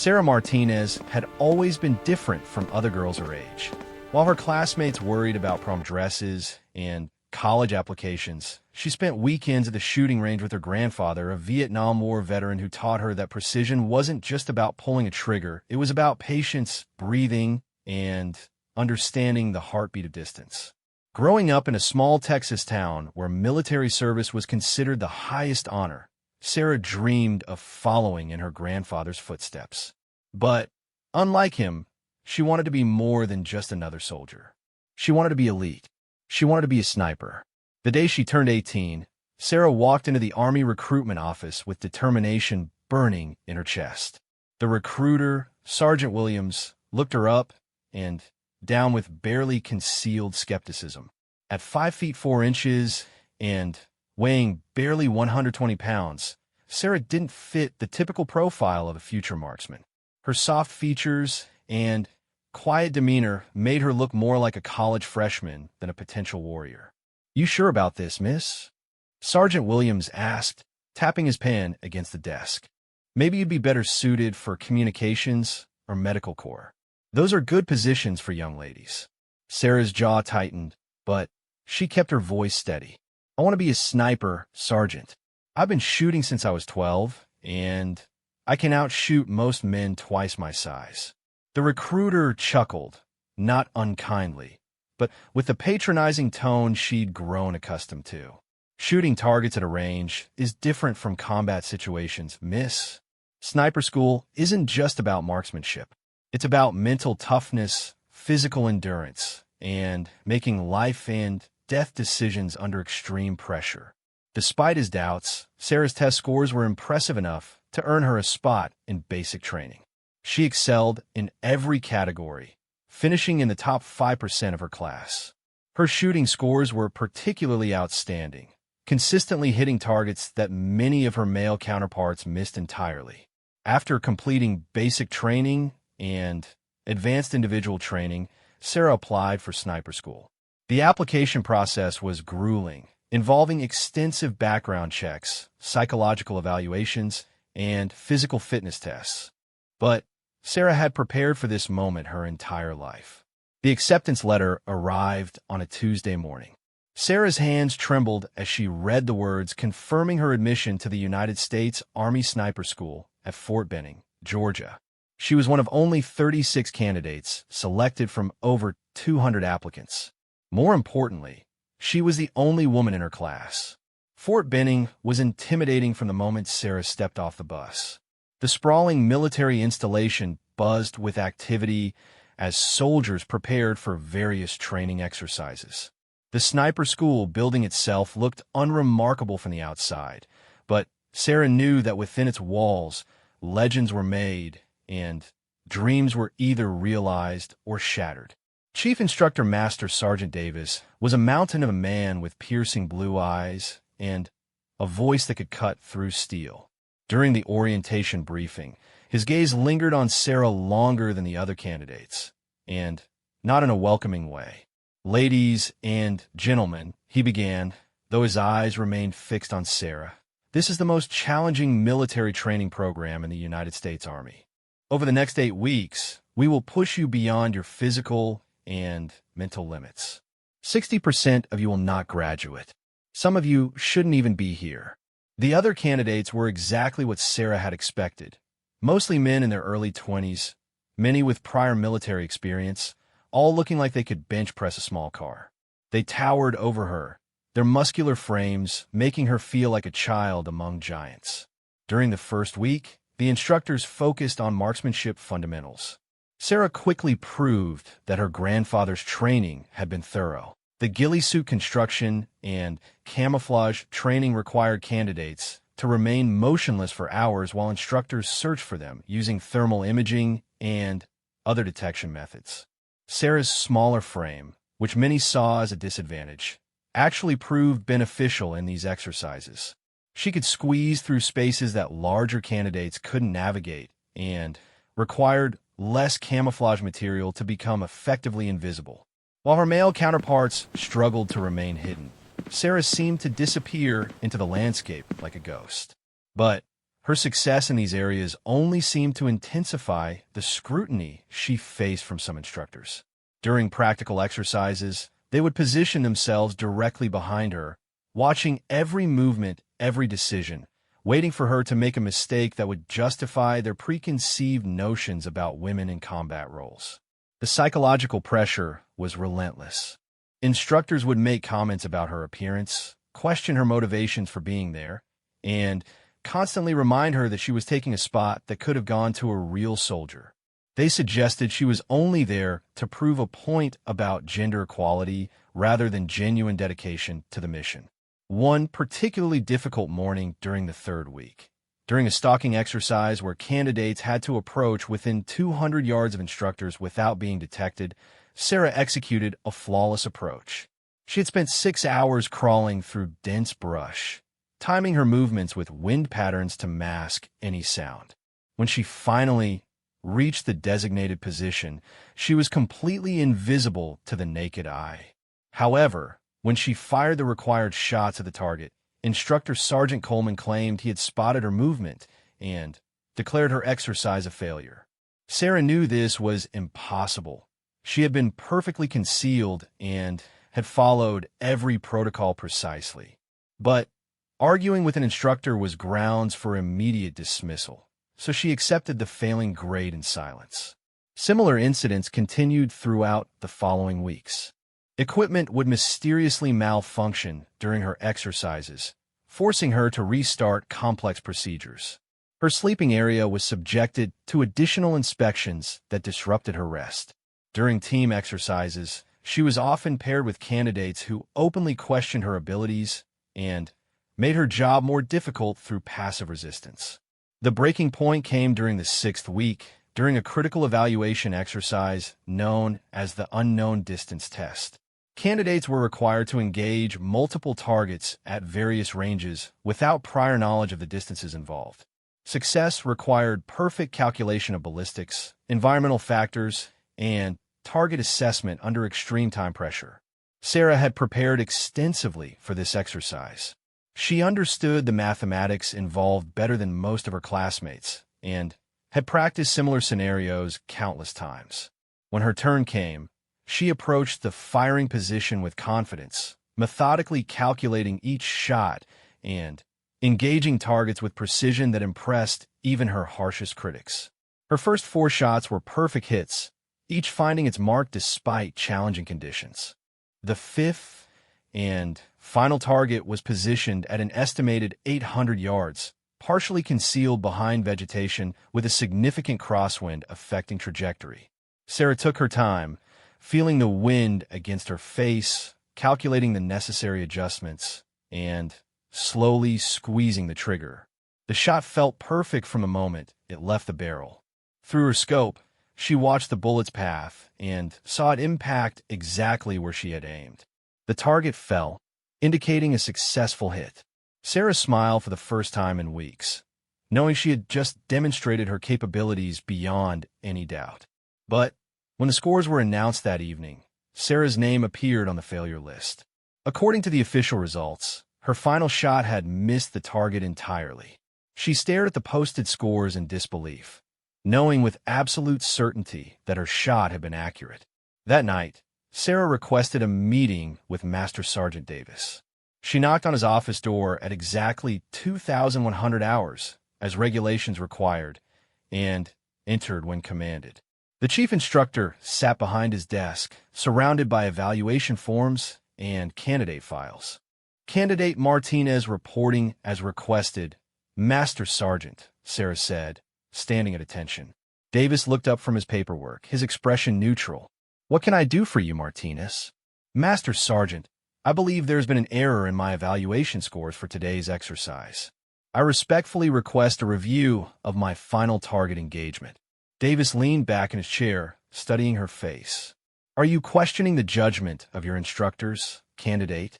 Sarah Martinez had always been different from other girls her age. While her classmates worried about prom dresses and college applications, she spent weekends at the shooting range with her grandfather, a Vietnam War veteran who taught her that precision wasn't just about pulling a trigger, it was about patience, breathing, and understanding the heartbeat of distance. Growing up in a small Texas town where military service was considered the highest honor, Sarah dreamed of following in her grandfather's footsteps. But, unlike him, she wanted to be more than just another soldier. She wanted to be elite. She wanted to be a sniper. The day she turned 18, Sarah walked into the Army recruitment office with determination burning in her chest. The recruiter, Sergeant Williams, looked her up and down with barely concealed skepticism. At 5 feet 4 inches and weighing barely 120 pounds, Sarah didn't fit the typical profile of a future marksman. Her soft features and quiet demeanor made her look more like a college freshman than a potential warrior. "You sure about this, miss?" Sergeant Williams asked, tapping his pen against the desk. "Maybe you'd be better suited for communications or medical corps. Those are good positions for young ladies." Sarah's jaw tightened, but she kept her voice steady. "I want to be a sniper, Sergeant. I've been shooting since I was 12, and I can outshoot most men twice my size." The recruiter chuckled, not unkindly, but with the patronizing tone she'd grown accustomed to. "Shooting targets at a range is different from combat situations, miss. Sniper school isn't just about marksmanship. It's about mental toughness, physical endurance, and making life and death decisions under extreme pressure." Despite his doubts, Sarah's test scores were impressive enough to earn her a spot in basic training. She excelled in every category, finishing in the top 5% of her class. Her shooting scores were particularly outstanding, consistently hitting targets that many of her male counterparts missed entirely. After completing basic training and advanced individual training, Sarah applied for sniper school. The application process was grueling, involving extensive background checks, psychological evaluations, and physical fitness tests. But Sarah had prepared for this moment her entire life. The acceptance letter arrived on a Tuesday morning. Sarah's hands trembled as she read the words confirming her admission to the United States Army Sniper School at Fort Benning, Georgia. She was one of only 36 candidates selected from over 200 applicants. More importantly, she was the only woman in her class. Fort Benning was intimidating from the moment Sarah stepped off the bus. The sprawling military installation buzzed with activity as soldiers prepared for various training exercises. The sniper school building itself looked unremarkable from the outside, but Sarah knew that within its walls, legends were made and dreams were either realized or shattered. Chief Instructor Master Sergeant Davis was a mountain of a man with piercing blue eyes and a voice that could cut through steel. During the orientation briefing, his gaze lingered on Sarah longer than the other candidates, and not in a welcoming way. "Ladies and gentlemen," he began, though his eyes remained fixed on Sarah, "this is the most challenging military training program in the United States Army. Over the next 8 weeks, we will push you beyond your physical and mental limits. 60% of you will not graduate. Some of you shouldn't even be here." The other candidates were exactly what Sarah had expected. Mostly men in their early 20s, many with prior military experience, all looking like they could bench press a small car. They towered over her, their muscular frames making her feel like a child among giants. During the first week, the instructors focused on marksmanship fundamentals. Sarah quickly proved that her grandfather's training had been thorough. The ghillie suit construction and camouflage training required candidates to remain motionless for hours while instructors searched for them using thermal imaging and other detection methods. Sarah's smaller frame, which many saw as a disadvantage, actually proved beneficial in these exercises. She could squeeze through spaces that larger candidates couldn't navigate and required less camouflage material to become effectively invisible. While her male counterparts struggled to remain hidden, Sarah seemed to disappear into the landscape like a ghost. But Her success in these areas only seemed to intensify the scrutiny she faced from some instructors. During practical exercises, they would position themselves directly behind her, watching every movement, every decision, waiting for her to make a mistake that would justify their preconceived notions about women in combat roles. The psychological pressure was relentless. Instructors would make comments about her appearance, question her motivations for being there, and constantly remind her that she was taking a spot that could have gone to a real soldier. They suggested she was only there to prove a point about gender equality rather than genuine dedication to the mission. One particularly difficult morning during the third week. During a stalking exercise where candidates had to approach within 200 yards of instructors without being detected, Sarah executed a flawless approach. She had spent 6 hours crawling through dense brush, timing her movements with wind patterns to mask any sound. When she finally reached the designated position, she was completely invisible to the naked eye. However, when she fired the required shots at the target, Instructor Sergeant Coleman claimed he had spotted her movement and declared her exercise a failure. Sarah knew this was impossible. She had been perfectly concealed and had followed every protocol precisely. But arguing with an instructor was grounds for immediate dismissal, so she accepted the failing grade in silence. Similar incidents continued throughout the following weeks. Equipment would mysteriously malfunction during her exercises, forcing her to restart complex procedures. Her sleeping area was subjected to additional inspections that disrupted her rest. During team exercises, she was often paired with candidates who openly questioned her abilities and made her job more difficult through passive resistance. The breaking point came during the 6th week, during a critical evaluation exercise known as the unknown distance test. Candidates were required to engage multiple targets at various ranges without prior knowledge of the distances involved. Success required perfect calculation of ballistics, environmental factors, and target assessment under extreme time pressure. Sarah had prepared extensively for this exercise. She understood the mathematics involved better than most of her classmates and had practiced similar scenarios countless times. When her turn came, she approached the firing position with confidence, methodically calculating each shot and engaging targets with precision that impressed even her harshest critics. Her first 4 shots were perfect hits, each finding its mark despite challenging conditions. The 5th and final target was positioned at an estimated 800 yards, partially concealed behind vegetation with a significant crosswind affecting trajectory. Sarah took her time, feeling the wind against her face, calculating the necessary adjustments, and slowly squeezing the trigger. The shot felt perfect from the moment it left the barrel. Through her scope, she watched the bullet's path and saw it impact exactly where she had aimed. The target fell, indicating a successful hit. Sarah smiled for the first time in weeks, knowing she had just demonstrated her capabilities beyond any doubt. But when the scores were announced that evening, Sarah's name appeared on the failure list. According to the official results, her final shot had missed the target entirely. She stared at the posted scores in disbelief, knowing with absolute certainty that her shot had been accurate. That night, Sarah requested a meeting with Master Sergeant Davis. She knocked on his office door at exactly 2,100 hours, as regulations required, and entered when commanded. The chief instructor sat behind his desk, surrounded by evaluation forms and candidate files. Candidate Martinez reporting as requested. Master Sergeant, Sarah said, standing at attention. Davis looked up from his paperwork, his expression neutral. What can I do for you, Martinez? Master Sergeant, I believe there's been an error in my evaluation scores for today's exercise. I respectfully request a review of my final target engagement. Davis leaned back in his chair, studying her face. Are you questioning the judgment of your instructors, candidate?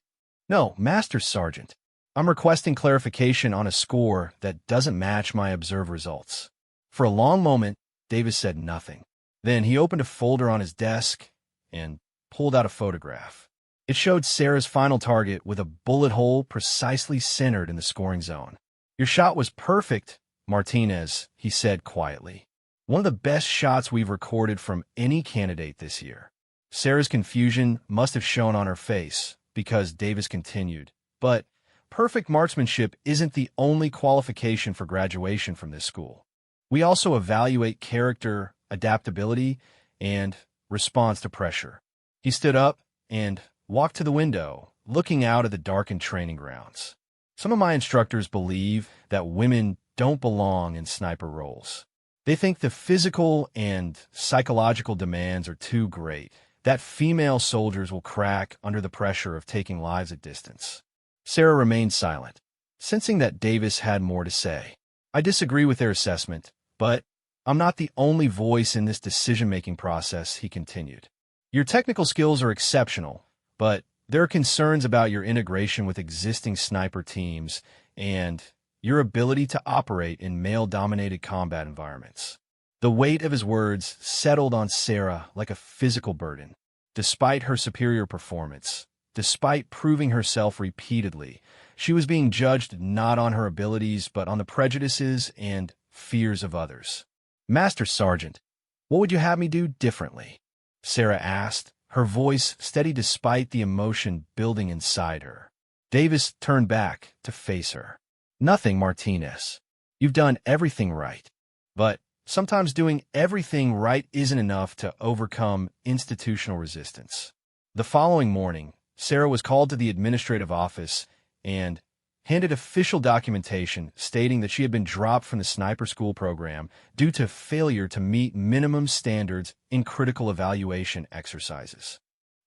No, Master Sergeant. I'm requesting clarification on a score that doesn't match my observed results. For a long moment, Davis said nothing. Then he opened a folder on his desk and pulled out a photograph. It showed Sarah's final target with a bullet hole precisely centered in the scoring zone. Your shot was perfect, Martinez, he said quietly. One of the best shots we've recorded from any candidate this year. Sarah's confusion must have shown on her face, because Davis continued. But perfect marksmanship isn't the only qualification for graduation from this school. We also evaluate character, adaptability, and response to pressure. He stood up and walked to the window, looking out at the darkened training grounds. Some of my instructors believe that women don't belong in sniper roles. They think the physical and psychological demands are too great, that female soldiers will crack under the pressure of taking lives at distance. Sarah remained silent, sensing that Davis had more to say. I disagree with their assessment, but I'm not the only voice in this decision-making process, he continued. Your technical skills are exceptional, but there are concerns about your integration with existing sniper teams and your ability to operate in male-dominated combat environments. The weight of his words settled on Sarah like a physical burden. Despite her superior performance, despite proving herself repeatedly, she was being judged not on her abilities but on the prejudices and fears of others. Master Sergeant, what would you have me do differently? Sarah asked, her voice steady despite the emotion building inside her. Davis turned back to face her. Nothing, Martinez. You've done everything right. But sometimes doing everything right isn't enough to overcome institutional resistance. The following morning, Sarah was called to the administrative office and handed official documentation stating that she had been dropped from the sniper school program due to failure to meet minimum standards in critical evaluation exercises.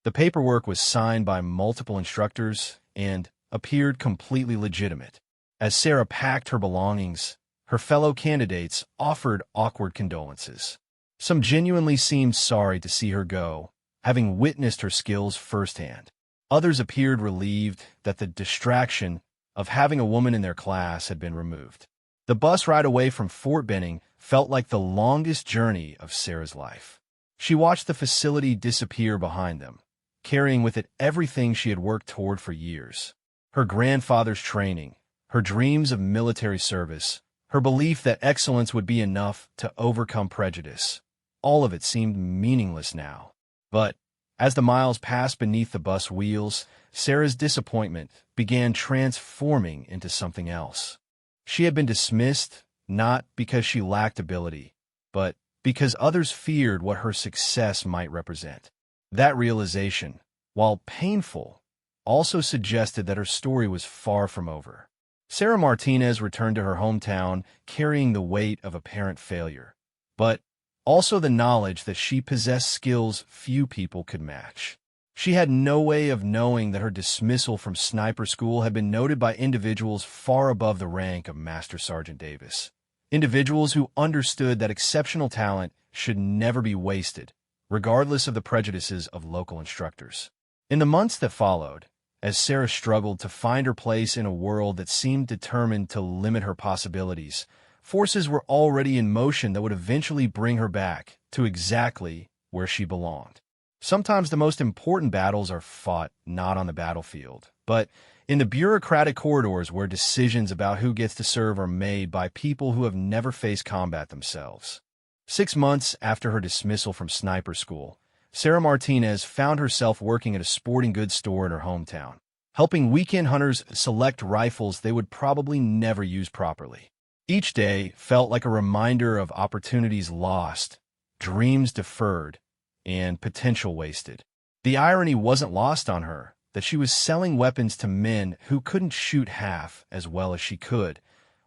The paperwork was signed by multiple instructors and appeared completely legitimate. As Sarah packed her belongings, her fellow candidates offered awkward condolences. Some genuinely seemed sorry to see her go, having witnessed her skills firsthand. Others appeared relieved that the distraction of having a woman in their class had been removed. The bus ride away from Fort Benning felt like the longest journey of Sarah's life. She watched the facility disappear behind them, carrying with it everything she had worked toward for years. Her grandfather's training, her dreams of military service, her belief that excellence would be enough to overcome prejudice. All of it seemed meaningless now. But as the miles passed beneath the bus wheels, Sarah's disappointment began transforming into something else. She had been dismissed not because she lacked ability, but because others feared what her success might represent. That realization, while painful, also suggested that her story was far from over. Sarah Martinez returned to her hometown carrying the weight of apparent failure, but also the knowledge that she possessed skills few people could match. She had no way of knowing that her dismissal from sniper school had been noted by individuals far above the rank of Master Sergeant Davis. Individuals who understood that exceptional talent should never be wasted, regardless of the prejudices of local instructors. In the months that followed, as Sarah struggled to find her place in a world that seemed determined to limit her possibilities, forces were already in motion that would eventually bring her back to exactly where she belonged. Sometimes the most important battles are fought not on the battlefield, but in the bureaucratic corridors where decisions about who gets to serve are made by people who have never faced combat themselves. 6 months after her dismissal from sniper school, Sarah Martinez found herself working at a sporting goods store in her hometown, helping weekend hunters select rifles they would probably never use properly. Each day felt like a reminder of opportunities lost, dreams deferred, and potential wasted. The irony wasn't lost on her that she was selling weapons to men who couldn't shoot half as well as she could,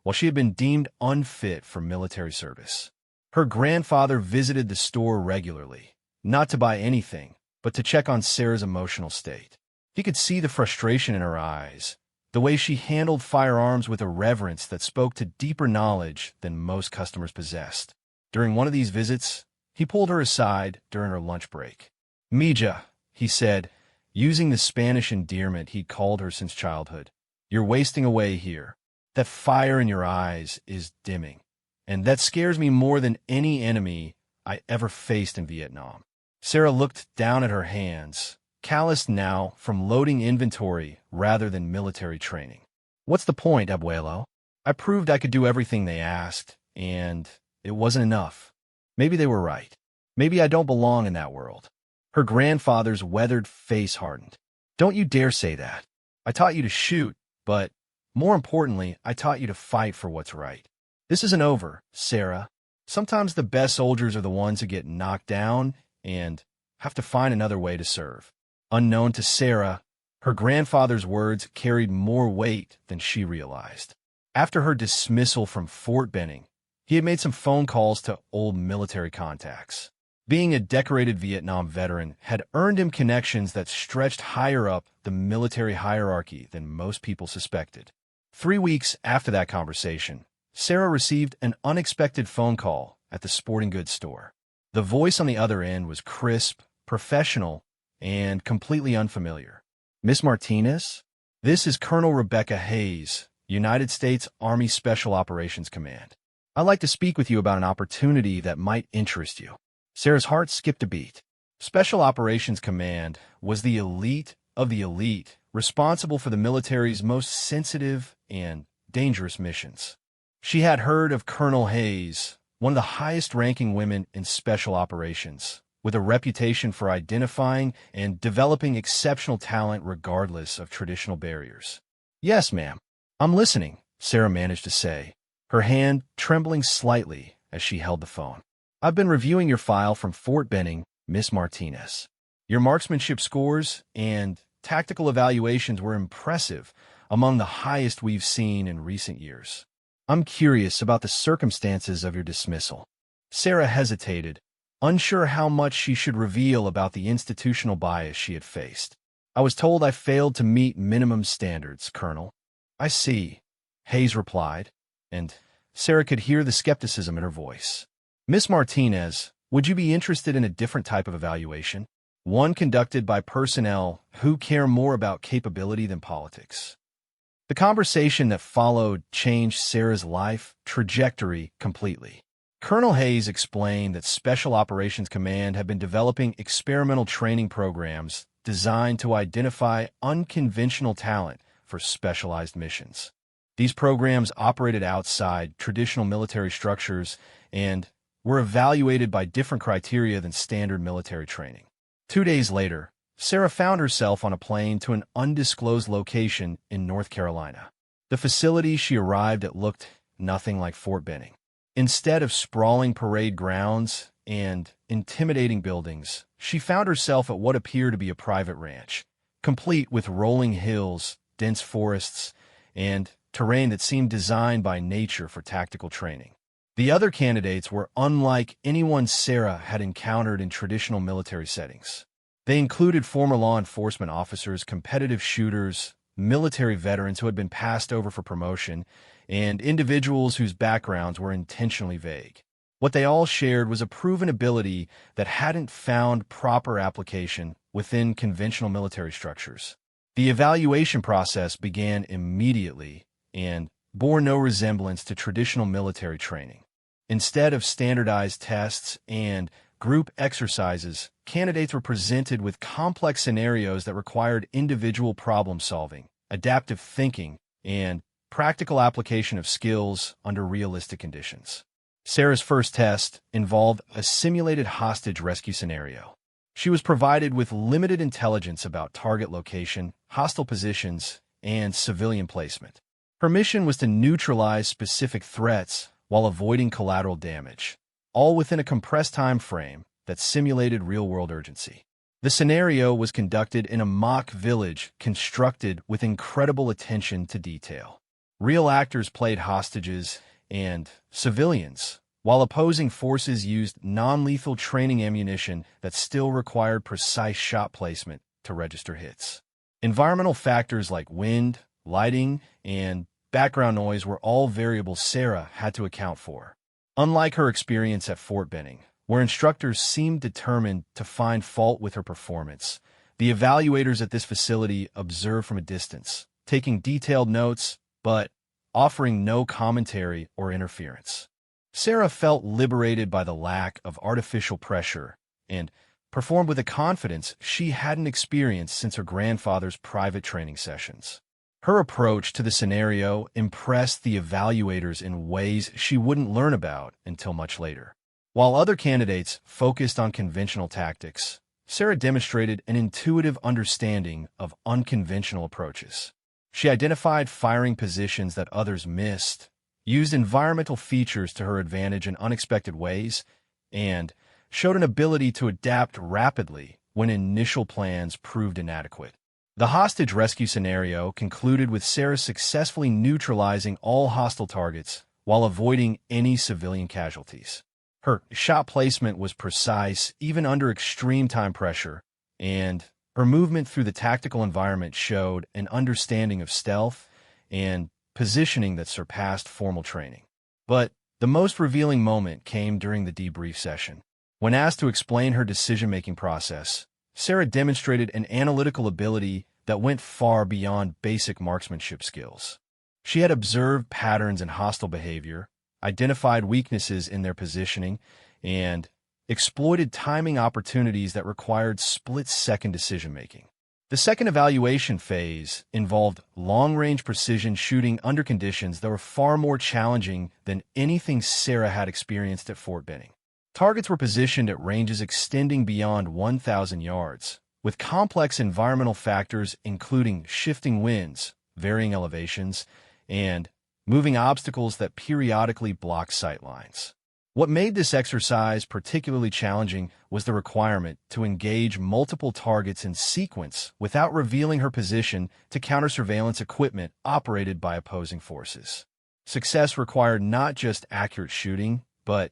while she had been deemed unfit for military service. Her grandfather visited the store regularly, not to buy anything, but to check on Sarah's emotional state. He could see the frustration in her eyes, the way she handled firearms with a reverence that spoke to deeper knowledge than most customers possessed. During one of these visits, he pulled her aside during her lunch break. "Mija," he said, using the Spanish endearment he'd called her since childhood. "You're wasting away here. That fire in your eyes is dimming, and that scares me more than any enemy I ever faced in Vietnam." Sarah looked down at her hands, calloused now from loading inventory rather than military training. "What's the point, abuelo? I proved I could do everything they asked, and it wasn't enough. Maybe they were right. Maybe I don't belong in that world. Her grandfather's weathered face hardened. Don't you dare say that. I taught you to shoot, but more importantly, I taught you to fight for what's right. This isn't over, Sarah. Sometimes the best soldiers are the ones who get knocked down and have to find another way to serve. Unknown to Sarah, her grandfather's words carried more weight than she realized. After her dismissal from Fort Benning, he had made some phone calls to old military contacts. Being a decorated Vietnam veteran had earned him connections that stretched higher up the military hierarchy than most people suspected. 3 weeks after that conversation, Sarah received an unexpected phone call at the sporting goods store. The voice on the other end was crisp, professional, and completely unfamiliar. Miss Martinez? This is Colonel Rebecca Hayes, United States Army Special Operations Command. I'd like to speak with you about an opportunity that might interest you. Sarah's heart skipped a beat. Special Operations Command was the elite of the elite, responsible for the military's most sensitive and dangerous missions. She had heard of Colonel Hayes, one of the highest-ranking women in special operations, with a reputation for identifying and developing exceptional talent regardless of traditional barriers. Yes, ma'am. I'm listening, Sarah managed to say, her hand trembling slightly as she held the phone. I've been reviewing your file from Fort Benning, Miss Martinez. Your marksmanship scores and tactical evaluations were impressive, among the highest we've seen in recent years. I'm curious about the circumstances of your dismissal. Sarah hesitated, unsure how much she should reveal about the institutional bias she had faced. I was told I failed to meet minimum standards, Colonel. I see, Hayes replied, and Sarah could hear the skepticism in her voice. Miss Martinez, would you be interested in a different type of evaluation? One conducted by personnel who care more about capability than politics. The conversation that followed changed Sarah's life trajectory completely. Colonel Hayes explained that Special Operations Command had been developing experimental training programs designed to identify unconventional talent for specialized missions. These programs operated outside traditional military structures and were evaluated by different criteria than standard military training. 2 days later, Sarah found herself on a plane to an undisclosed location in North Carolina. The facility she arrived at looked nothing like Fort Benning. Instead of sprawling parade grounds and intimidating buildings, she found herself at what appeared to be a private ranch, complete with rolling hills, dense forests, and terrain that seemed designed by nature for tactical training. The other candidates were unlike anyone Sarah had encountered in traditional military settings. They included former law enforcement officers, competitive shooters, military veterans who had been passed over for promotion, and individuals whose backgrounds were intentionally vague. What they all shared was a proven ability that hadn't found proper application within conventional military structures. The evaluation process began immediately and bore no resemblance to traditional military training. Instead of standardized tests and group exercises, candidates were presented with complex scenarios that required individual problem-solving, adaptive thinking, and practical application of skills under realistic conditions. Sarah's first test involved a simulated hostage rescue scenario. She was provided with limited intelligence about target location, hostile positions, and civilian placement. Her mission was to neutralize specific threats while avoiding collateral damage, all within a compressed time frame that simulated real-world urgency. The scenario was conducted in a mock village constructed with incredible attention to detail. Real actors played hostages and civilians, while opposing forces used non-lethal training ammunition that still required precise shot placement to register hits. Environmental factors like wind, lighting, and background noise were all variables Sarah had to account for. Unlike her experience at Fort Benning, where instructors seemed determined to find fault with her performance, the evaluators at this facility observed from a distance, taking detailed notes, but offering no commentary or interference. Sarah felt liberated by the lack of artificial pressure and performed with a confidence she hadn't experienced since her grandfather's private training sessions. Her approach to the scenario impressed the evaluators in ways she wouldn't learn about until much later. While other candidates focused on conventional tactics, Sarah demonstrated an intuitive understanding of unconventional approaches. She identified firing positions that others missed, used environmental features to her advantage in unexpected ways, and showed an ability to adapt rapidly when initial plans proved inadequate. The hostage rescue scenario concluded with Sarah successfully neutralizing all hostile targets while avoiding any civilian casualties. Her shot placement was precise even under extreme time pressure, and her movement through the tactical environment showed an understanding of stealth and positioning that surpassed formal training. But the most revealing moment came during the debrief session. When asked to explain her decision-making process, Sarah demonstrated an analytical ability that went far beyond basic marksmanship skills. She had observed patterns in hostile behavior, identified weaknesses in their positioning, and exploited timing opportunities that required split-second decision-making. The second evaluation phase involved long-range precision shooting under conditions that were far more challenging than anything Sarah had experienced at Fort Benning. Targets were positioned at ranges extending beyond 1,000 yards, with complex environmental factors including shifting winds, varying elevations, and moving obstacles that periodically block sight lines. What made this exercise particularly challenging was the requirement to engage multiple targets in sequence without revealing her position to counter-surveillance equipment operated by opposing forces. Success required not just accurate shooting, but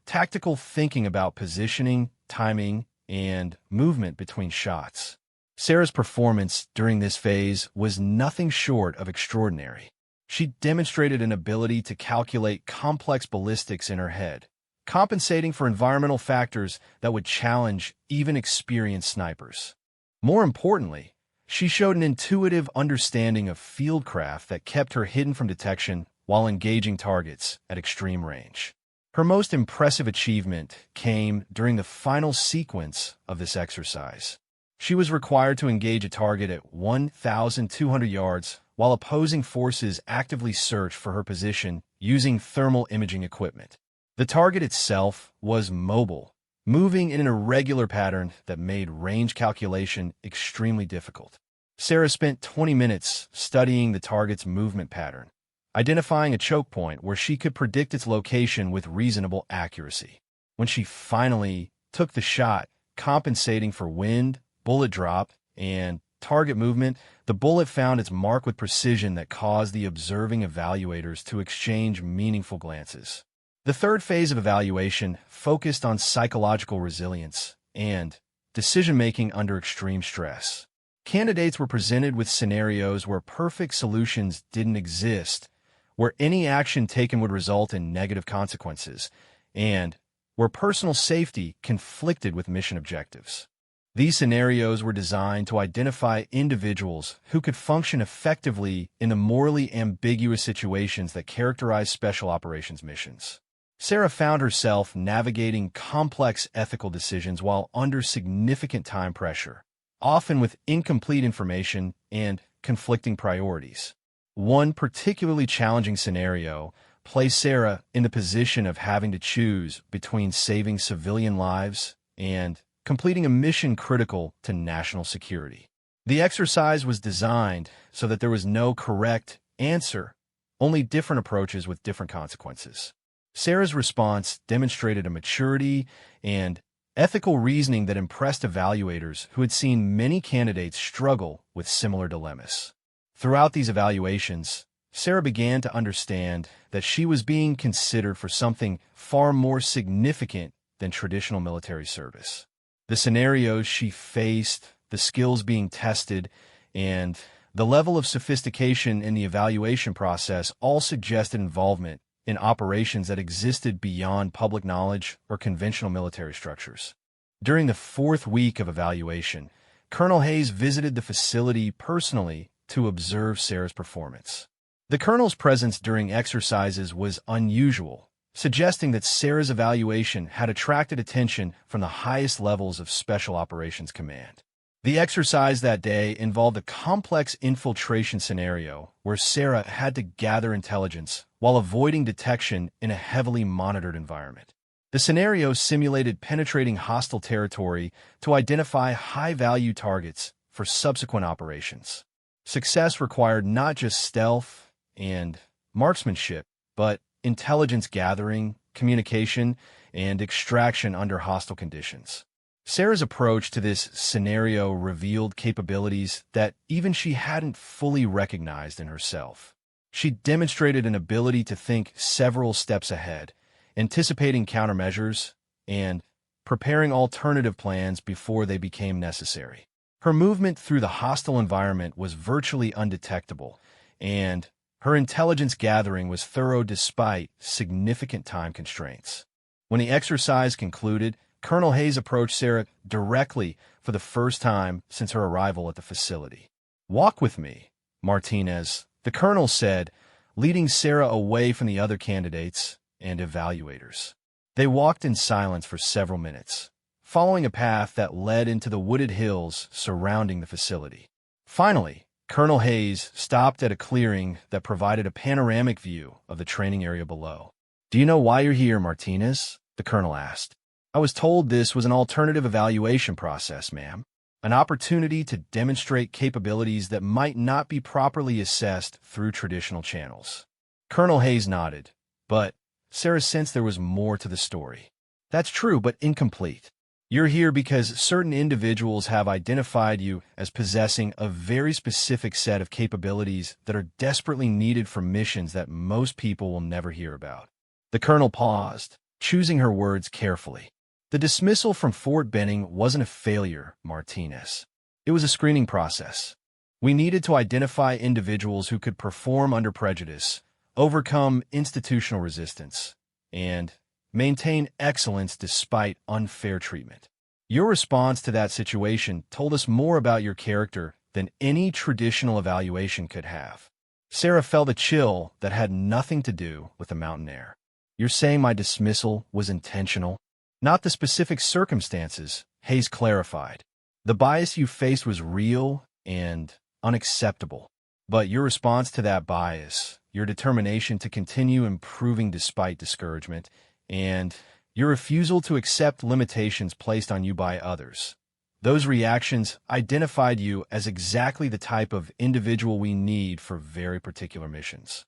tactical thinking about positioning, timing, and movement between shots. Sarah's performance during this phase was nothing short of extraordinary. She demonstrated an ability to calculate complex ballistics in her head, compensating for environmental factors that would challenge even experienced snipers. More importantly, she showed an intuitive understanding of fieldcraft that kept her hidden from detection while engaging targets at extreme range. Her most impressive achievement came during the final sequence of this exercise. She was required to engage a target at 1,200 yards while opposing forces actively searched for her position using thermal imaging equipment. The target itself was mobile, moving in an irregular pattern that made range calculation extremely difficult. Sarah spent 20 minutes studying the target's movement pattern, identifying a choke point where she could predict its location with reasonable accuracy. When she finally took the shot, compensating for wind, bullet drop, and target movement, the bullet found its mark with precision that caused the observing evaluators to exchange meaningful glances. The third phase of evaluation focused on psychological resilience and decision-making under extreme stress. Candidates were presented with scenarios where perfect solutions didn't exist, where any action taken would result in negative consequences, and where personal safety conflicted with mission objectives. These scenarios were designed to identify individuals who could function effectively in the morally ambiguous situations that characterize special operations missions. Sarah found herself navigating complex ethical decisions while under significant time pressure, often with incomplete information and conflicting priorities. One particularly challenging scenario placed Sarah in the position of having to choose between saving civilian lives and completing a mission critical to national security. The exercise was designed so that there was no correct answer, only different approaches with different consequences. Sarah's response demonstrated a maturity and ethical reasoning that impressed evaluators who had seen many candidates struggle with similar dilemmas. Throughout these evaluations, Sarah began to understand that she was being considered for something far more significant than traditional military service. The scenarios she faced, the skills being tested, and the level of sophistication in the evaluation process all suggested involvement in operations that existed beyond public knowledge or conventional military structures. During the fourth week of evaluation, Colonel Hayes visited the facility personally to observe Sarah's performance. The colonel's presence during exercises was unusual, suggesting that Sarah's evaluation had attracted attention from the highest levels of Special Operations Command. The exercise that day involved a complex infiltration scenario where Sarah had to gather intelligence while avoiding detection in a heavily monitored environment. The scenario simulated penetrating hostile territory to identify high-value targets for subsequent operations. Success required not just stealth and marksmanship, but intelligence gathering, communication, and extraction under hostile conditions. Sarah's approach to this scenario revealed capabilities that even she hadn't fully recognized in herself. She demonstrated an ability to think several steps ahead, anticipating countermeasures, and preparing alternative plans before they became necessary. Her movement through the hostile environment was virtually undetectable, and her intelligence gathering was thorough despite significant time constraints. When the exercise concluded, Colonel Hayes approached Sarah directly for the first time since her arrival at the facility. "Walk with me, Martinez," the colonel said, leading Sarah away from the other candidates and evaluators. They walked in silence for several minutes, following a path that led into the wooded hills surrounding the facility. Finally, Colonel Hayes stopped at a clearing that provided a panoramic view of the training area below. "Do you know why you're here, Martinez?" the colonel asked. "I was told this was an alternative evaluation process, ma'am. An opportunity to demonstrate capabilities that might not be properly assessed through traditional channels." Colonel Hayes nodded, but Sarah sensed there was more to the story. "That's true, but incomplete. You're here because certain individuals have identified you as possessing a very specific set of capabilities that are desperately needed for missions that most people will never hear about." The colonel paused, choosing her words carefully. "The dismissal from Fort Benning wasn't a failure, Martinez. It was a screening process. We needed to identify individuals who could perform under prejudice, overcome institutional resistance, and maintain excellence despite unfair treatment. Your response to that situation told us more about your character than any traditional evaluation could have." Sarah felt a chill that had nothing to do with the mountain air. "You're saying my dismissal was intentional?" "Not the specific circumstances," Hayes clarified. "The bias you faced was real and unacceptable. But your response to that bias, your determination to continue improving despite discouragement, and your refusal to accept limitations placed on you by others, those reactions identified you as exactly the type of individual we need for very particular missions."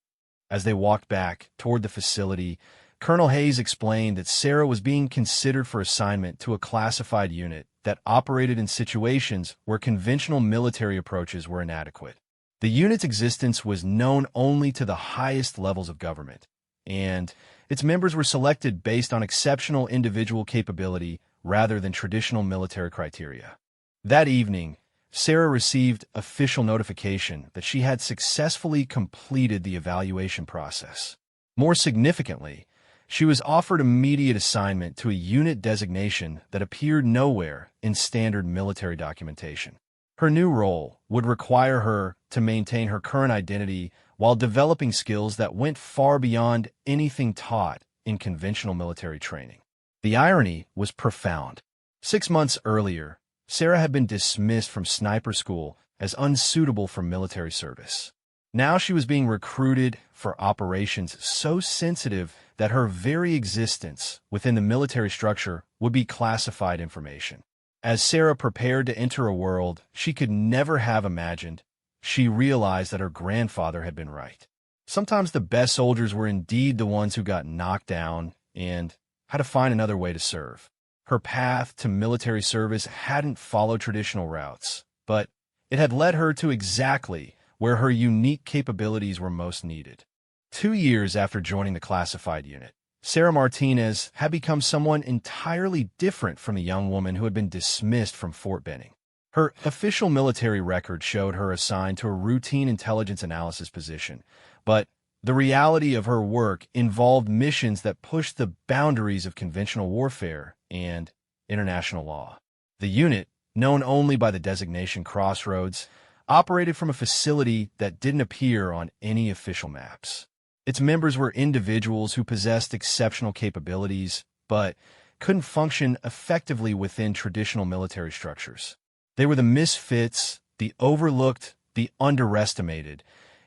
As they walked back toward the facility, Colonel Hayes explained that Sarah was being considered for assignment to a classified unit that operated in situations where conventional military approaches were inadequate. The unit's existence was known only to the highest levels of government, and its members were selected based on exceptional individual capability rather than traditional military criteria. That evening, Sarah received official notification that she had successfully completed the evaluation process. More significantly, she was offered immediate assignment to a unit designation that appeared nowhere in standard military documentation. Her new role would require her to maintain her current identity while developing skills that went far beyond anything taught in conventional military training. The irony was profound. 6 months earlier, Sarah had been dismissed from sniper school as unsuitable for military service. Now she was being recruited for operations so sensitive that her very existence within the military structure would be classified information. As Sarah prepared to enter a world she could never have imagined, she realized that her grandfather had been right. Sometimes the best soldiers were indeed the ones who got knocked down and had to find another way to serve. Her path to military service hadn't followed traditional routes, but it had led her to exactly where her unique capabilities were most needed. 2 years after joining the classified unit, Sarah Martinez had become someone entirely different from the young woman who had been dismissed from Fort Benning. Her official military record showed her assigned to a routine intelligence analysis position, but the reality of her work involved missions that pushed the boundaries of conventional warfare and international law. The unit, known only by the designation Crossroads, operated from a facility that didn't appear on any official maps. Its members were individuals who possessed exceptional capabilities, but couldn't function effectively within traditional military structures. They were the misfits, the overlooked, the underestimated,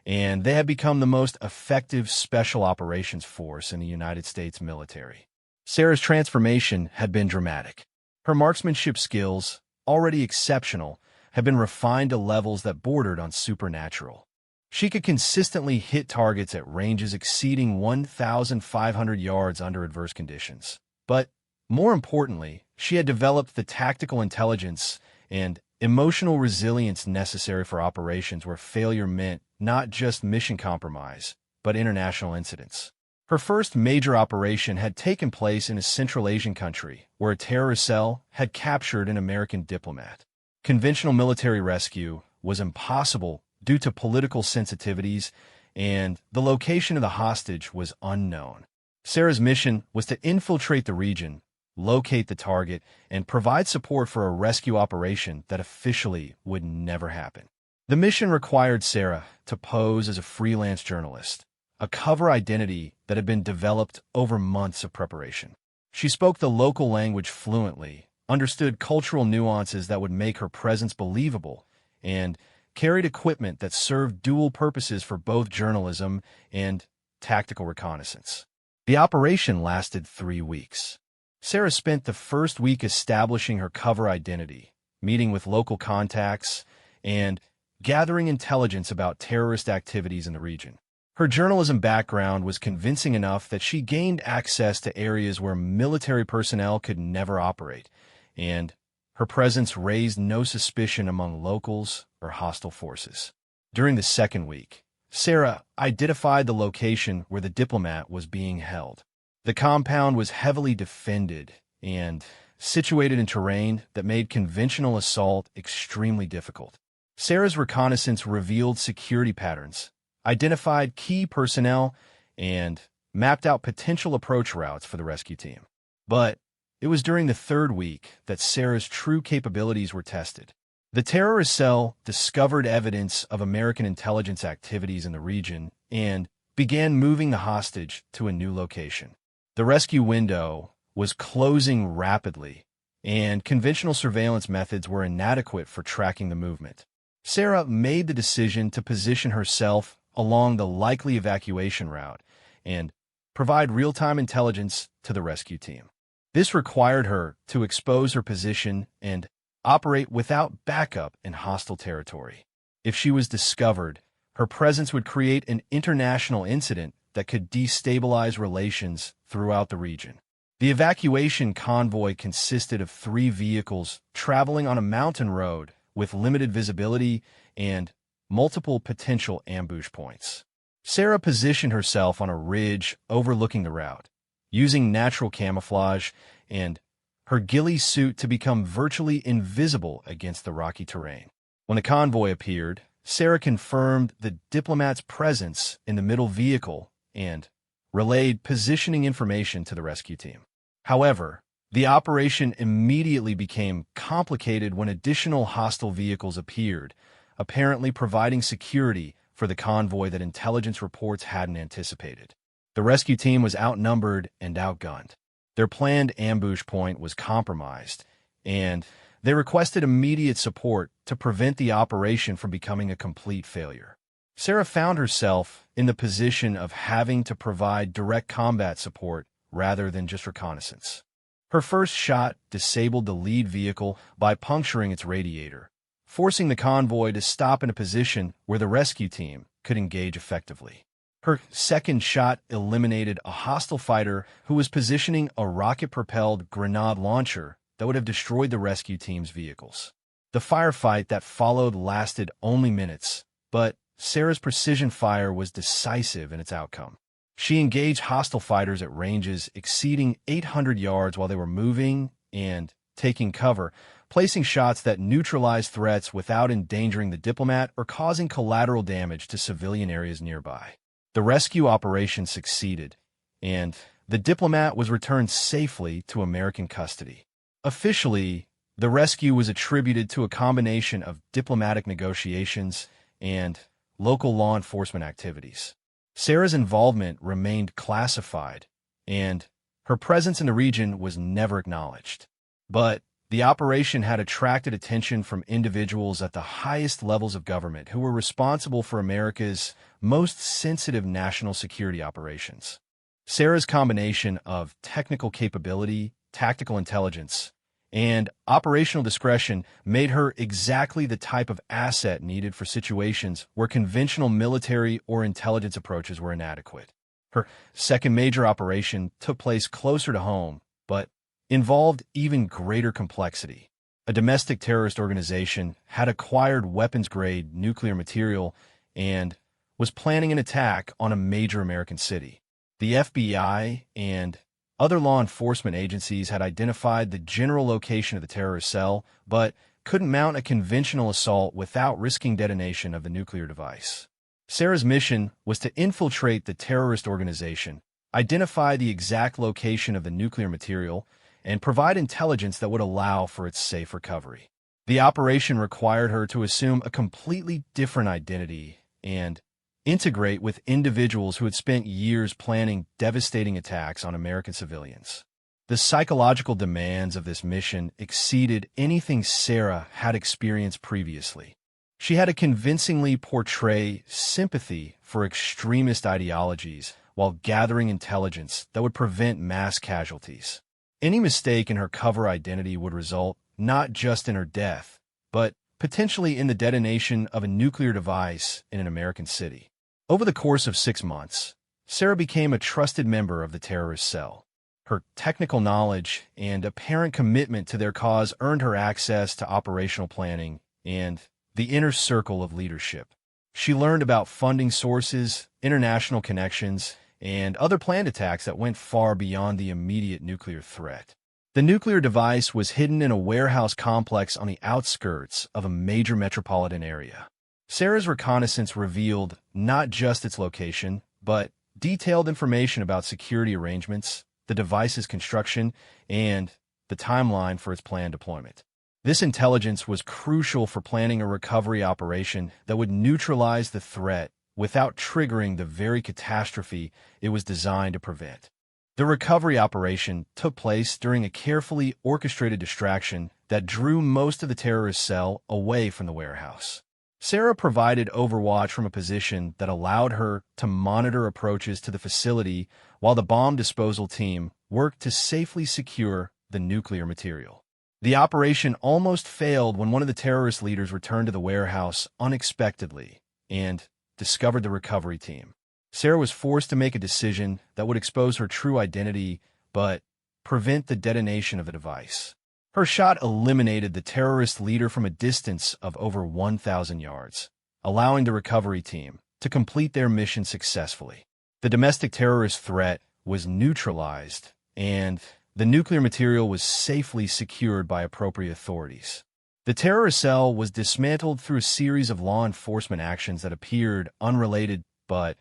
and they had become the most effective special operations force in the United States military. Sarah's transformation had been dramatic. Her marksmanship skills, already exceptional, had been refined to levels that bordered on supernatural. She could consistently hit targets at ranges exceeding 1,500 yards under adverse conditions. But, more importantly, she had developed the tactical intelligence and emotional resilience necessary for operations where failure meant not just mission compromise, but international incidents. Her first major operation had taken place in a Central Asian country, where a terrorist cell had captured an American diplomat. Conventional military rescue was impossible due to political sensitivities, and the location of the hostage was unknown. Sarah's mission was to infiltrate the region, locate the target, and provide support for a rescue operation that officially would never happen. The mission required Sarah to pose as a freelance journalist, a cover identity that had been developed over months of preparation. She spoke the local language fluently, understood cultural nuances that would make her presence believable, and carried equipment that served dual purposes for both journalism and tactical reconnaissance. The operation lasted 3 weeks. Sarah spent the first week establishing her cover identity, meeting with local contacts, and gathering intelligence about terrorist activities in the region. Her journalism background was convincing enough that she gained access to areas where military personnel could never operate, and her presence raised no suspicion among locals or hostile forces. During the second week, Sarah identified the location where the diplomat was being held. The compound was heavily defended and situated in terrain that made conventional assault extremely difficult. Sarah's reconnaissance revealed security patterns, identified key personnel, and mapped out potential approach routes for the rescue team. But it was during the third week that Sarah's true capabilities were tested. The terrorist cell discovered evidence of American intelligence activities in the region and began moving the hostage to a new location. The rescue window was closing rapidly, and conventional surveillance methods were inadequate for tracking the movement. Sarah made the decision to position herself along the likely evacuation route and provide real-time intelligence to the rescue team. This required her to expose her position and operate without backup in hostile territory. If she was discovered, her presence would create an international incident that could destabilize relations throughout the region. The evacuation convoy consisted of 3 vehicles traveling on a mountain road with limited visibility and multiple potential ambush points. Sarah positioned herself on a ridge overlooking the route, using natural camouflage and her ghillie suit to become virtually invisible against the rocky terrain. When the convoy appeared, Sarah confirmed the diplomat's presence in the middle vehicle and relayed positioning information to the rescue team. However, the operation immediately became complicated when additional hostile vehicles appeared, apparently providing security for the convoy that intelligence reports hadn't anticipated. The rescue team was outnumbered and outgunned. Their planned ambush point was compromised, and they requested immediate support to prevent the operation from becoming a complete failure. Sarah found herself in the position of having to provide direct combat support rather than just reconnaissance. Her first shot disabled the lead vehicle by puncturing its radiator, forcing the convoy to stop in a position where the rescue team could engage effectively. Her second shot eliminated a hostile fighter who was positioning a rocket-propelled grenade launcher that would have destroyed the rescue team's vehicles. The firefight that followed lasted only minutes, but Sarah's precision fire was decisive in its outcome. She engaged hostile fighters at ranges exceeding 800 yards while they were moving and taking cover, placing shots that neutralized threats without endangering the diplomat or causing collateral damage to civilian areas nearby. The rescue operation succeeded, and the diplomat was returned safely to American custody. Officially, the rescue was attributed to a combination of diplomatic negotiations and local law enforcement activities. Sarah's involvement remained classified, and her presence in the region was never acknowledged. But The operation had attracted attention from individuals at the highest levels of government who were responsible for America's most sensitive national security operations. Sarah's combination of technical capability, tactical intelligence, and operational discretion made her exactly the type of asset needed for situations where conventional military or intelligence approaches were inadequate. Her second major operation took place closer to home, but involved even greater complexity. A domestic terrorist organization had acquired weapons-grade nuclear material and was planning an attack on a major American city. The FBI and other law enforcement agencies had identified the general location of the terrorist cell, but couldn't mount a conventional assault without risking detonation of the nuclear device. Sarah's mission was to infiltrate the terrorist organization, identify the exact location of the nuclear material, and provide intelligence that would allow for its safe recovery. The operation required her to assume a completely different identity and integrate with individuals who had spent years planning devastating attacks on American civilians. The psychological demands of this mission exceeded anything Sarah had experienced previously. She had to convincingly portray sympathy for extremist ideologies while gathering intelligence that would prevent mass casualties. Any mistake in her cover identity would result not just in her death, but potentially in the detonation of a nuclear device in an American city. Over the course of 6 months, Sarah became a trusted member of the terrorist cell. Her technical knowledge and apparent commitment to their cause earned her access to operational planning and the inner circle of leadership. She learned about funding sources, international connections, and other planned attacks that went far beyond the immediate nuclear threat. The nuclear device was hidden in a warehouse complex on the outskirts of a major metropolitan area. Sarah's reconnaissance revealed not just its location, but detailed information about security arrangements, the device's construction, and the timeline for its planned deployment. This intelligence was crucial for planning a recovery operation that would neutralize the threat without triggering the very catastrophe it was designed to prevent. The recovery operation took place during a carefully orchestrated distraction that drew most of the terrorist cell away from the warehouse. Sarah provided overwatch from a position that allowed her to monitor approaches to the facility while the bomb disposal team worked to safely secure the nuclear material. The operation almost failed when one of the terrorist leaders returned to the warehouse unexpectedly and discovered the recovery team. Sarah was forced to make a decision that would expose her true identity but prevent the detonation of the device. Her shot eliminated the terrorist leader from a distance of over 1,000 yards, allowing the recovery team to complete their mission successfully. The domestic terrorist threat was neutralized, and the nuclear material was safely secured by appropriate authorities. The terrorist cell was dismantled through a series of law enforcement actions that appeared unrelated but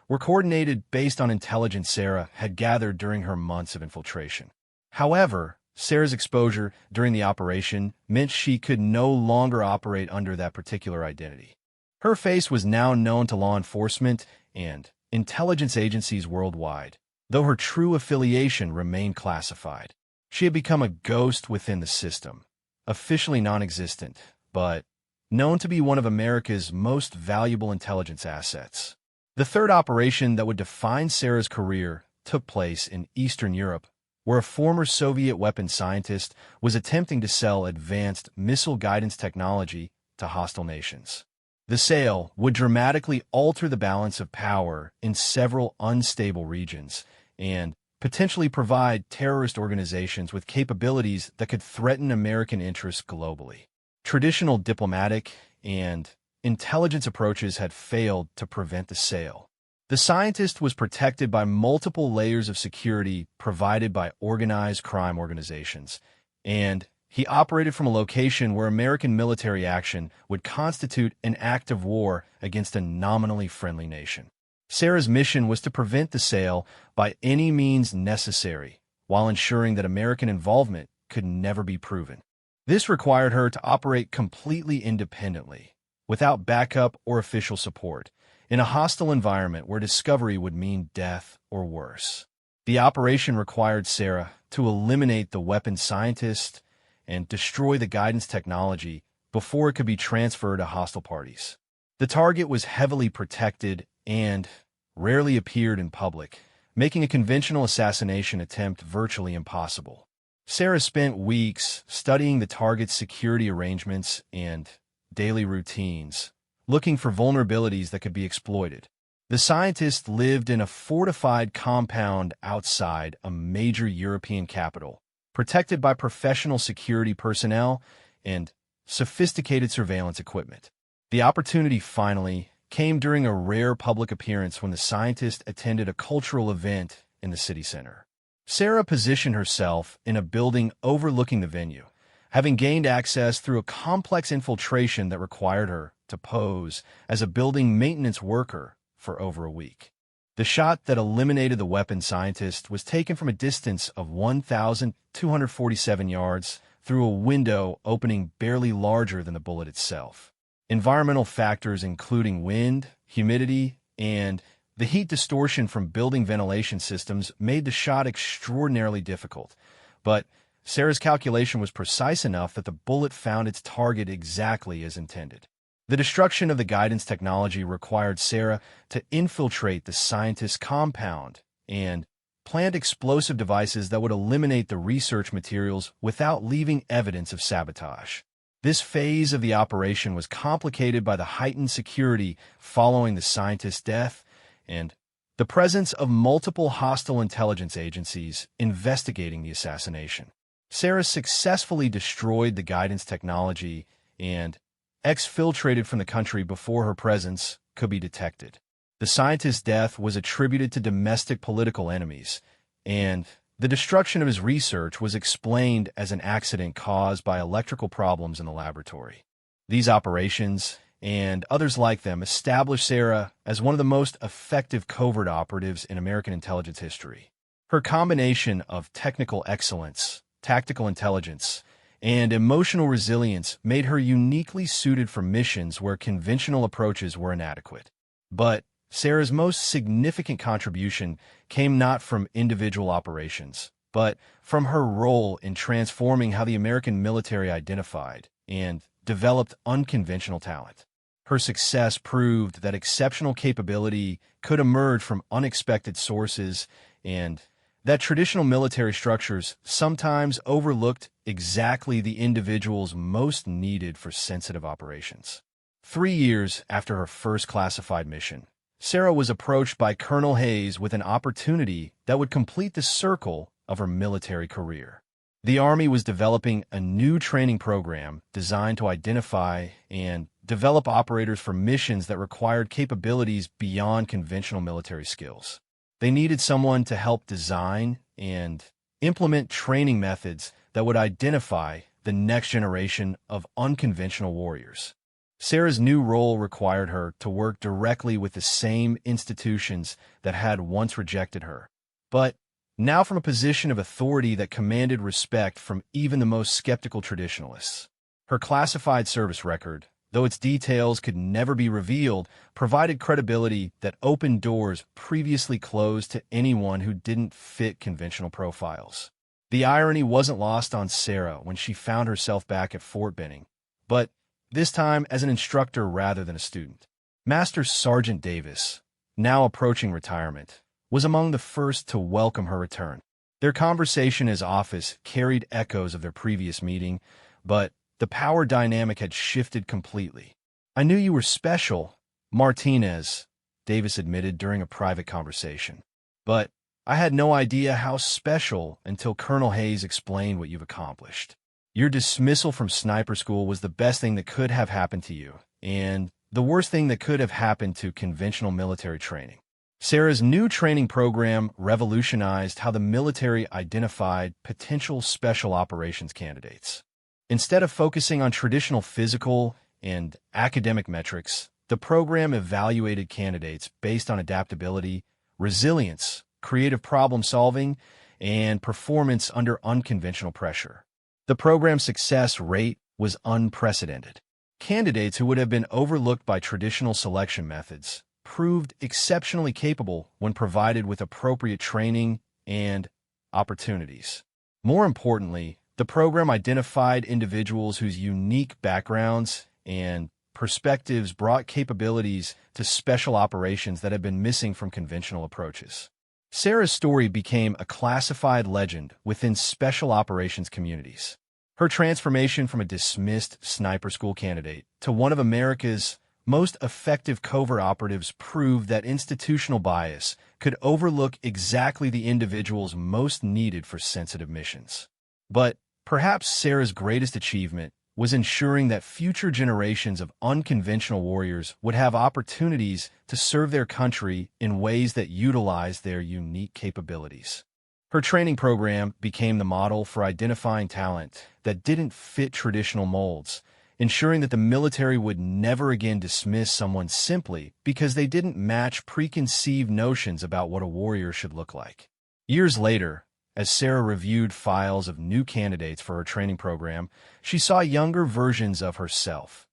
were coordinated based on intelligence Sarah had gathered during her months of infiltration. However, Sarah's exposure during the operation meant she could no longer operate under that particular identity. Her face was now known to law enforcement and intelligence agencies worldwide, though her true affiliation remained classified. She had become a ghost within the system, officially non-existent, but known to be one of America's most valuable intelligence assets. The third operation that would define Sarah's career took place in Eastern Europe, where a former Soviet weapons scientist was attempting to sell advanced missile guidance technology to hostile nations. The sale would dramatically alter the balance of power in several unstable regions and potentially provide terrorist organizations with capabilities that could threaten American interests globally. Traditional diplomatic and intelligence approaches had failed to prevent the sale. The scientist was protected by multiple layers of security provided by organized crime organizations, and he operated from a location where American military action would constitute an act of war against a nominally friendly nation. Sarah's mission was to prevent the sale by any means necessary, while ensuring that American involvement could never be proven. This required her to operate completely independently, without backup or official support, in a hostile environment where discovery would mean death or worse. The operation required Sarah to eliminate the weapons scientist and destroy the guidance technology before it could be transferred to hostile parties. The target was heavily protected and rarely appeared in public, making a conventional assassination attempt virtually impossible. Sarah spent weeks studying the target's security arrangements and daily routines, looking for vulnerabilities that could be exploited. The scientist lived in a fortified compound outside a major European capital, protected by professional security personnel and sophisticated surveillance equipment. The opportunity finally came during a rare public appearance when the scientist attended a cultural event in the city center. Sarah positioned herself in a building overlooking the venue, having gained access through a complex infiltration that required her to pose as a building maintenance worker for over a week. The shot that eliminated the weapon scientist was taken from a distance of 1,247 yards through a window opening barely larger than the bullet itself. Environmental factors including wind, humidity, and the heat distortion from building ventilation systems made the shot extraordinarily difficult, but Sarah's calculation was precise enough that the bullet found its target exactly as intended. The destruction of the guidance technology required Sarah to infiltrate the scientist's compound and plant explosive devices that would eliminate the research materials without leaving evidence of sabotage. This phase of the operation was complicated by the heightened security following the scientist's death and the presence of multiple hostile intelligence agencies investigating the assassination. Sarah successfully destroyed the guidance technology and exfiltrated from the country before her presence could be detected. The scientist's death was attributed to domestic political enemies, and the destruction of his research was explained as an accident caused by electrical problems in the laboratory. These operations, and others like them, established Sarah as one of the most effective covert operatives in American intelligence history. Her combination of technical excellence, tactical intelligence, and emotional resilience made her uniquely suited for missions where conventional approaches were inadequate. But Sarah's most significant contribution came not from individual operations, but from her role in transforming how the American military identified and developed unconventional talent. Her success proved that exceptional capability could emerge from unexpected sources and that traditional military structures sometimes overlooked exactly the individuals most needed for sensitive operations. 3 years after her first classified mission, Sarah was approached by Colonel Hayes with an opportunity that would complete the circle of her military career. The Army was developing a new training program designed to identify and develop operators for missions that required capabilities beyond conventional military skills. They needed someone to help design and implement training methods that would identify the next generation of unconventional warriors. Sarah's new role required her to work directly with the same institutions that had once rejected her, but now from a position of authority that commanded respect from even the most skeptical traditionalists. Her classified service record, though its details could never be revealed, provided credibility that opened doors previously closed to anyone who didn't fit conventional profiles. The irony wasn't lost on Sarah when she found herself back at Fort Benning, but this time as an instructor rather than a student. Master Sergeant Davis, now approaching retirement, was among the first to welcome her return. Their conversation in his office carried echoes of their previous meeting, but the power dynamic had shifted completely. "I knew you were special, Martinez," Davis admitted during a private conversation. "But I had no idea how special until Colonel Hayes explained what you've accomplished. Your dismissal from sniper school was the best thing that could have happened to you, and the worst thing that could have happened to conventional military training." Sarah's new training program revolutionized how the military identified potential special operations candidates. Instead of focusing on traditional physical and academic metrics, the program evaluated candidates based on adaptability, resilience, creative problem solving, and performance under unconventional pressure. The program's success rate was unprecedented. Candidates who would have been overlooked by traditional selection methods proved exceptionally capable when provided with appropriate training and opportunities. More importantly, The program identified individuals whose unique backgrounds and perspectives brought capabilities to special operations that had been missing from conventional approaches. Sarah's story became a classified legend within special operations communities. Her transformation from a dismissed sniper school candidate to one of America's most effective covert operatives proved that institutional bias could overlook exactly the individuals most needed for sensitive missions. But perhaps Sarah's greatest achievement was ensuring that future generations of unconventional warriors would have opportunities to serve their country in ways that utilized their unique capabilities. Her training program became the model for identifying talent that didn't fit traditional molds, ensuring that the military would never again dismiss someone simply because they didn't match preconceived notions about what a warrior should look like. Years later, as Sarah reviewed files of new candidates for her training program, she saw younger versions of herself.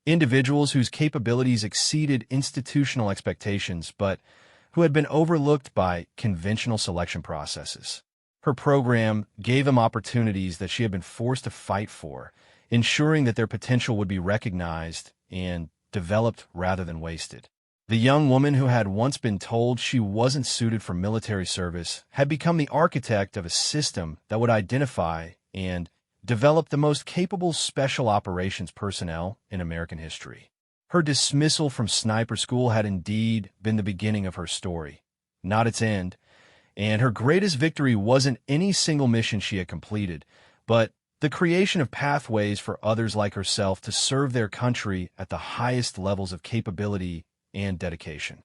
Individuals whose capabilities exceeded institutional expectations but who had been overlooked by conventional selection processes. Her program gave them opportunities that she had been forced to fight for, ensuring that their potential would be recognized and developed rather than wasted. The young woman who had once been told she wasn't suited for military service had become the architect of a system that would identify and develop the most capable special operations personnel in American history. Her dismissal from sniper school had indeed been the beginning of her story, not its end, and her greatest victory wasn't any single mission she had completed, but the creation of pathways for others like herself to serve their country at the highest levels of capability and dedication.